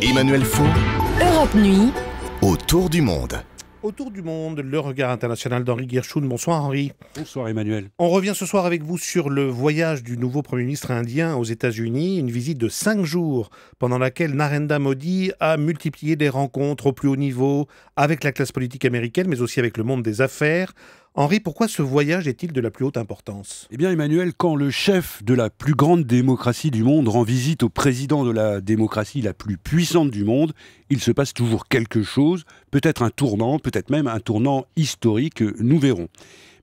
Emmanuel Faud, Europe Nuit, autour du monde. Autour du monde, le regard international d'Henri Guerchoun. Bonsoir Henri. Bonsoir Emmanuel. On revient ce soir avec vous sur le voyage du nouveau Premier ministre indien aux États-Unis, une visite de 5 jours pendant laquelle Narendra Modi a multiplié des rencontres au plus haut niveau avec la classe politique américaine, mais aussi avec le monde des affaires. Henri, pourquoi ce voyage est-il de la plus haute importance ? Eh bien Emmanuel, quand le chef de la plus grande démocratie du monde rend visite au président de la démocratie la plus puissante du monde, il se passe toujours quelque chose, peut-être un tournant, peut-être même un tournant historique, nous verrons.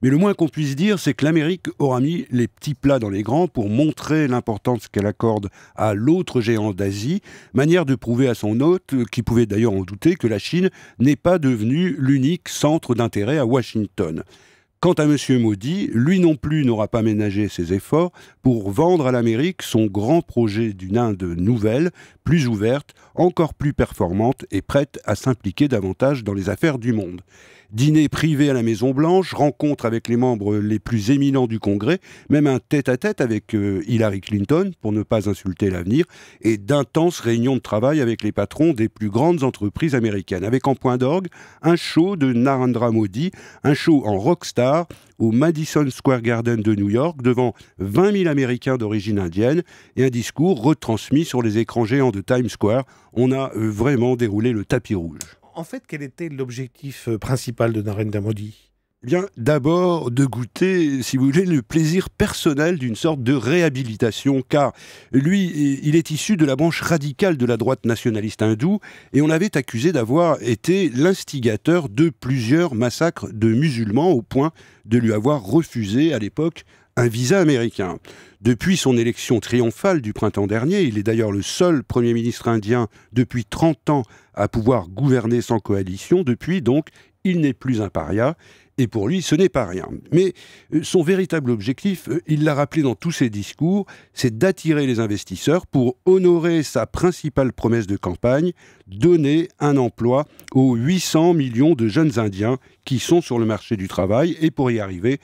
Mais le moins qu'on puisse dire, c'est que l'Amérique aura mis les petits plats dans les grands pour montrer l'importance qu'elle accorde à l'autre géant d'Asie, manière de prouver à son hôte, qui pouvait d'ailleurs en douter, que la Chine n'est pas devenue l'unique centre d'intérêt à Washington. Quant à M. Modi, lui non plus n'aura pas ménagé ses efforts pour vendre à l'Amérique son grand projet d'une Inde nouvelle, plus ouverte, encore plus performante et prête à s'impliquer davantage dans les affaires du monde. Dîner privé à la Maison-Blanche, rencontre avec les membres les plus éminents du Congrès, même un tête-à-tête avec Hillary Clinton, pour ne pas insulter l'avenir, et d'intenses réunions de travail avec les patrons des plus grandes entreprises américaines. Avec en point d'orgue un show de Narendra Modi, un show en rockstar au Madison Square Garden de New York, devant 20 000 Américains d'origine indienne, et un discours retransmis sur les écrans géants de Times Square. On a vraiment déroulé le tapis rouge. En fait, quel était l'objectif principal de Narendra Modi ? Eh bien, d'abord, de goûter, si vous voulez, le plaisir personnel d'une sorte de réhabilitation, car lui, il est issu de la branche radicale de la droite nationaliste hindoue, et on l'avait accusé d'avoir été l'instigateur de plusieurs massacres de musulmans, au point de lui avoir refusé, à l'époque, un visa américain. Depuis son élection triomphale du printemps dernier, il est d'ailleurs le seul Premier ministre indien depuis 30 ans à pouvoir gouverner sans coalition. Depuis, donc, il n'est plus un paria. Et pour lui, ce n'est pas rien. Mais son véritable objectif, il l'a rappelé dans tous ses discours, c'est d'attirer les investisseurs pour honorer sa principale promesse de campagne, donner un emploi aux 800 millions de jeunes Indiens qui sont sur le marché du travail. Et pour y arriver,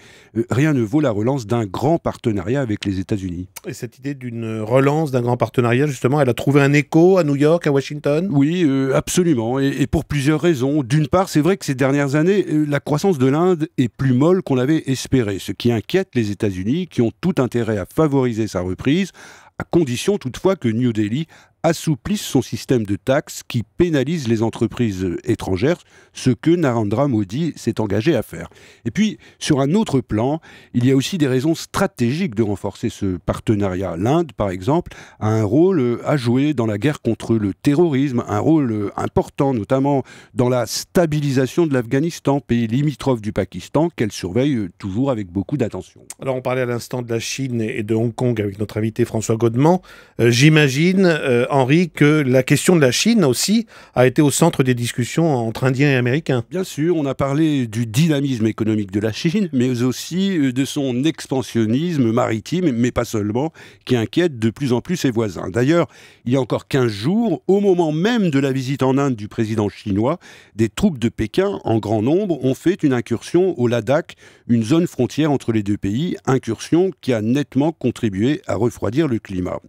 rien ne vaut la relance d'un grand partenariat avec les États-Unis. Et cette idée d'une relance, d'un grand partenariat, justement, elle a trouvé un écho à New York, à Washington ? Oui, absolument. Et pour plusieurs raisons. D'une part, c'est vrai que ces dernières années, la croissance de l'Inde est plus molle qu'on l'avait espéré, ce qui inquiète les États-Unis, qui ont tout intérêt à favoriser sa reprise, à condition toutefois que New Delhi assouplisse son système de taxes qui pénalise les entreprises étrangères, ce que Narendra Modi s'est engagé à faire. Et puis, sur un autre plan, il y a aussi des raisons stratégiques de renforcer ce partenariat. L'Inde, par exemple, a un rôle à jouer dans la guerre contre le terrorisme, un rôle important, notamment dans la stabilisation de l'Afghanistan, pays limitrophe du Pakistan, qu'elle surveille toujours avec beaucoup d'attention. Alors, on parlait à l'instant de la Chine et de Hong Kong avec notre invité François Godement. J'imagine, Henri, que la question de la Chine aussi a été au centre des discussions entre Indiens et Américains. Bien sûr, on a parlé du dynamisme économique de la Chine, mais aussi de son expansionnisme maritime, mais pas seulement, qui inquiète de plus en plus ses voisins. D'ailleurs, il y a encore 15 jours, au moment même de la visite en Inde du président chinois, des troupes de Pékin, en grand nombre, ont fait une incursion au Ladakh, une zone frontière entre les deux pays, incursion qui a nettement contribué à refroidir le climat.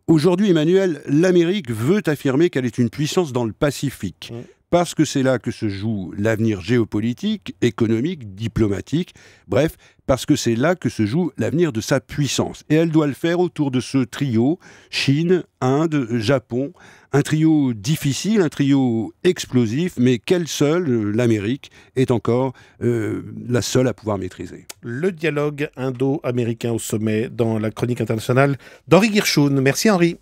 Aujourd'hui, Emmanuel, l'Amérique veut affirmer qu'elle est une puissance dans le Pacifique, parce que c'est là que se joue l'avenir géopolitique, économique, diplomatique, bref, parce que c'est là que se joue l'avenir de sa puissance. Et elle doit le faire autour de ce trio, Chine, Inde, Japon, un trio difficile, un trio explosif, mais qu'elle seule, l'Amérique, est encore la seule à pouvoir maîtriser. Le dialogue indo-américain au sommet dans la chronique internationale d'Henri Guerchoun. Merci Henri.